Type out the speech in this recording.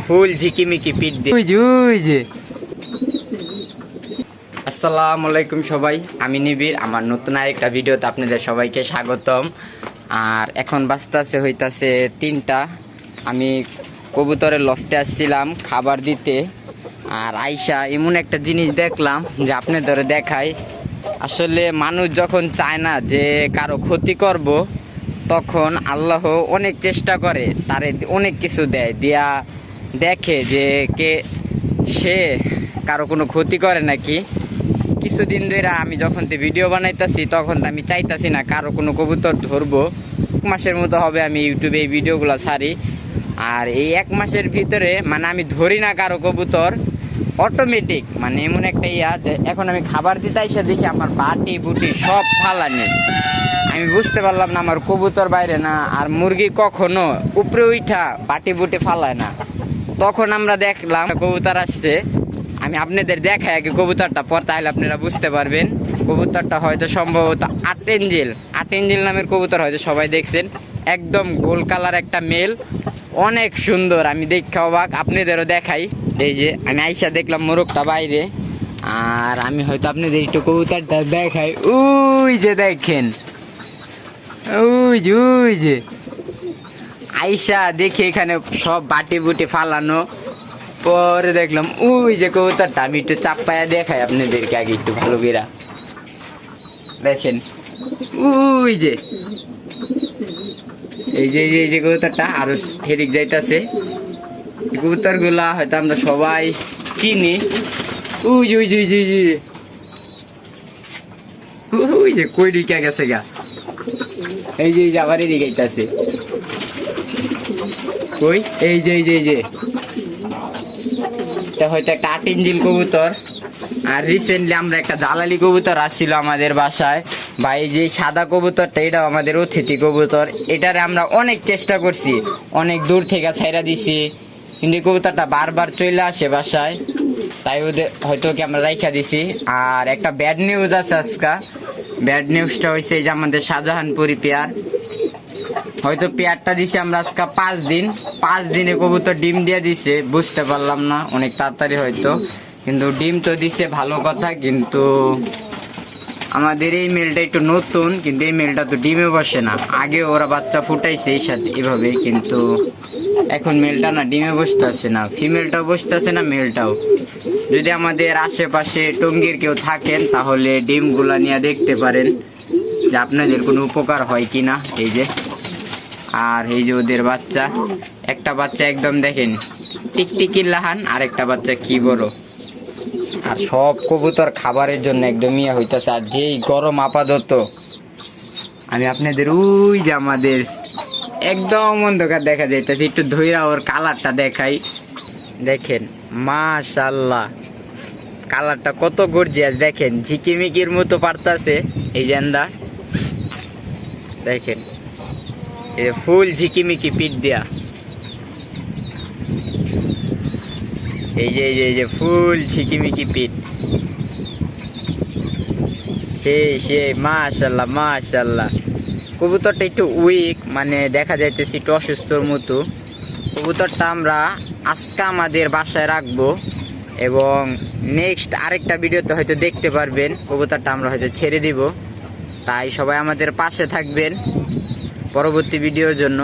ফুল ঝিকিমিকি পিট দিয়ে আসসালামু আলাইকুম সবাই, আমি নিবিড়। আমার নতুন আরেকটা ভিডিওতে আপনাদের সবাইকে স্বাগতম। আর এখন বাজতাছে হইতাছে 3টা। আমি কবুতরের লফটে আসছিলাম খাবার দিতে। আর আইসা এমন একটা জিনিস দেখলাম যে আপনাদের দেখাই। আসলে মানুষ যখন চায় না যে কারো ক্ষতি করব, তখন আল্লাহ অনেক চেষ্টা করে, তারে অনেক কিছু দেয়, দিয়া দেখে যে সে কারো কোনো ক্ষতি করে নাকি। কিছুদিন ধরে আমি যখন ভিডিও বানাইতেছি তখন আমি চাইতাছি না কারো কোনো কবুতর ধরবো। 1 মাসের মতো হবে আমি ইউটিউবে এই ভিডিওগুলো ছাড়ি। আর এই 1 মাসের ভিতরে আমি ধরি না কারো কবুতর, অটোমেটিক এমন একটা যে এখন আমি খাবার দিতে এসে দেখি আমার বাটি বুটি সব ফালানি। আমি বুঝতে পারলাম না আমার কবুতর বাইরে না, আর মুরগি কখনো উপরে উঠা বাটি বুটি ফালায় না। তখন আমরা দেখলাম কবুতর আসছে। আমি আপনাদের দেখাই আগে কবুতরটা, পর তাহলে আপনারা বুঝতে পারবেন। কবুতরটা হয়তো সম্ভবত 8 এঞ্জেল নামের কবুতর, হয়তো সবাই দেখছেন। একদম গোল কালার একটা মেল, অনেক সুন্দর। আমি দেখে অবাক, আপনাদেরও দেখাই। এই যে আমি আইসা দেখলাম মোরগটা বাইরে। আর আমি হয়তো আপনাদের একটু কবুতরটা দেখাই। ওই যে দেখেন, ওই যে আইসা দেখি এখানে সব বাটি বুটি ফালানো। পরে দেখলাম ওই যে কবুতরটা, আমি একটু চাপায়া দেখাই আপনাদেরকে আগে একটু ভালো করে দেখেন। ওই যে এই যে কবুতরটা আরো হেরিক যাইতাছে। কবুতর গুলা হয়তো আমরা সবাই চিনি। ওই যে কই ঢুকে গেছে গা। এই যে আবার এদিকে যাইতাছে। কই এই যে এটা হয়তো একটা 8 এঞ্জেল কবুতর। আর রিসেন্টলি আমরা একটা জালালি কবুতর আসছিল আমাদের বাসায়। বা এই যে সাদা কবুতরটা, এটাও আমাদের অতিথি কবুতর। এটারে আমরা অনেক চেষ্টা করছি, অনেক দূর থেকে ছাইরা দিছি, কিন্তু কবুতরটা বারবার চলে আসে বাসায়, তাই ওদের হয়তো কি আমরা রাইখা দিছি। আর একটা ব্যাড নিউজ আছে আজকে। ব্যাড নিউজটা হয়েছে যে আমাদের শাহজাহানপুরি পেয়ার, হয়তো পেয়ারটা দিছি আমরা আজকে 5 দিনে কবুতর ডিম দিয়ে দিছে। বুঝতে পারলাম না, অনেক তাড়াতাড়ি হয়তো, কিন্তু ডিম তো দিছে ভালো কথা। কিন্তু আমাদের এই মেলটা একটু নতুন, কিন্তু এই মেলটা তো ডিমে বসে না। আগে ওরা বাচ্চা ফুটাইছে এই সাথে এভাবে, কিন্তু এখন মেলটা না ডিমে বসতেছে না, ফিমেলটাও বসতেছে না, মেলটাও। যদি আমাদের আশেপাশে টঙ্গীর কেউ থাকেন তাহলে ডিমগুলা নিয়ে দেখতে পারেন যে আপনাদের কোনো উপকার হয় কিনা। এই যে, আর এই যে ওদের বাচ্চা, একটা বাচ্চা একদম দেখেন টিকটিকির লাহান, আর একটা বাচ্চা কি বড়। আর সব কবুতর খাবারের জন্য একদম ইয়ে হইতেছে। আর যেই গরম আপাতত, আমি আপনাদের ওই যে আমাদের একদম অন্ধকার দেখা যাইতেছে, একটু ধইরা ওর কালারটা দেখাই। দেখেন মাশাআল্লাহ, কালারটা কত গর্জিয়াস দেখেন, ঝিকিমিকির মতো পারতাছে। এই জেন্দা দেখেন, ফুল ঝিকিমিকি পিট দিয়া। এই যে ফুল ঝিকিমিকি পিট। সেই মাশাআল্লাহ। কবুতরটা একটু উইক, দেখা যাইতেছে একটু অসুস্থর মতো। কবুতরটা আমরা আজকে আমাদের বাসায় রাখবো, এবং নেক্সট আরেকটা ভিডিওতে হয়তো দেখতে পারবেন কবুতরটা আমরা হয়তো ছেড়ে দিব। তাই সবাই আমাদের পাশে থাকবেন পরবর্তী ভিডিওর জন্য।